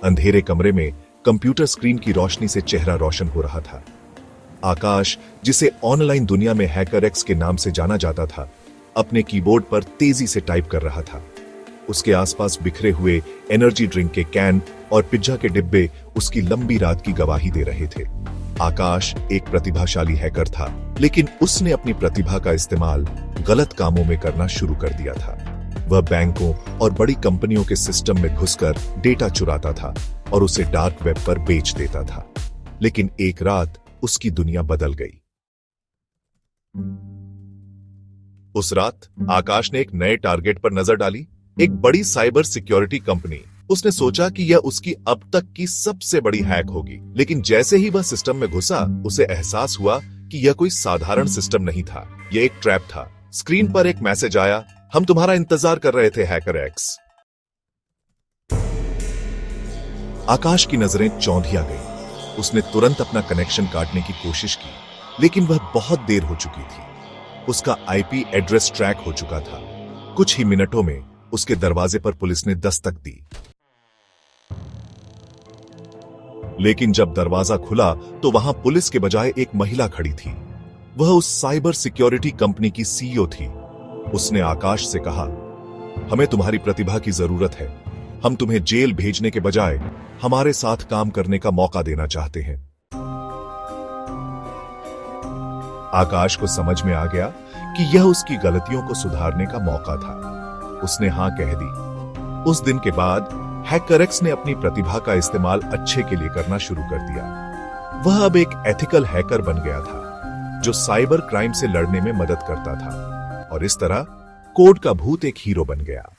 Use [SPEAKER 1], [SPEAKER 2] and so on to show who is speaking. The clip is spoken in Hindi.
[SPEAKER 1] अंधेरे कमरे में कंप्यूटर स्क्रीन की रोशनी से चेहरा रोशन हो रहा था। आकाश, जिसे ऑनलाइन दुनिया में हैकर एक्स के नाम से जाना जाता था, अपने कीबोर्ड पर तेजी से टाइप कर रहा था। उसके आसपास बिखरे हुए एनर्जी ड्रिंक के कैन और पिज्जा के डिब्बे उसकी लंबी रात की गवाही दे रहे थे। आकाश एक प्रतिभाशाली हैकर था, लेकिन उसने अपनी प्रतिभा का इस्तेमाल गलत कामों में करना शुरू कर दिया था। वह बैंकों और बड़ी कंपनियों के सिस्टम में घुसकर डेटा चुराता था और उसे डार्क वेब पर बेच देता था। लेकिन एक रात उसकी दुनिया बदल गई। उस रात आकाश ने एक नए टारगेट पर नजर डाली, एक बड़ी साइबर सिक्योरिटी कंपनी। उसने सोचा कि यह उसकी अब तक की सबसे बड़ी हैक होगी, लेकिन जैसे ही वह सिस्टम में घुसा, उसे एहसास हुआ कि यह कोई साधारण सिस्टम नहीं था, यह एक ट्रैप था। स्क्रीन पर एक मैसेज आया, हम तुम्हारा इंतजार कर रहे थे हैकर एक्स। आकाश की नजरें चौंधिया गई। उसने तुरंत अपना कनेक्शन काटने की कोशिश की, लेकिन वह बहुत देर हो चुकी थी। उसका आईपी एड्रेस ट्रैक हो चुका था। कुछ ही मिनटों में उसके दरवाजे पर पुलिस ने दस्तक दी। लेकिन जब दरवाजा खुला तो वहां पुलिस के बजाय एक महिला खड़ी थी। वह उस साइबर सिक्योरिटी कंपनी की सीईओ थी। उसने आकाश से कहा, हमें तुम्हारी प्रतिभा की जरूरत है। हम तुम्हें जेल भेजने के बजाय हमारे साथ काम करने का मौका देना चाहते हैं। आकाश को समझ में आ गया कि यह उसकी गलतियों को सुधारने का मौका था। उसने हां कह दी। उस दिन के बाद हैकर एक्स ने अपनी प्रतिभा का इस्तेमाल अच्छे के लिए करना शुरू कर दिया। वह अब एक एथिकल हैकर बन गया था, जो साइबर क्राइम से लड़ने में मदद करता था, और इस तरह कोड का भूत एक हीरो बन गया।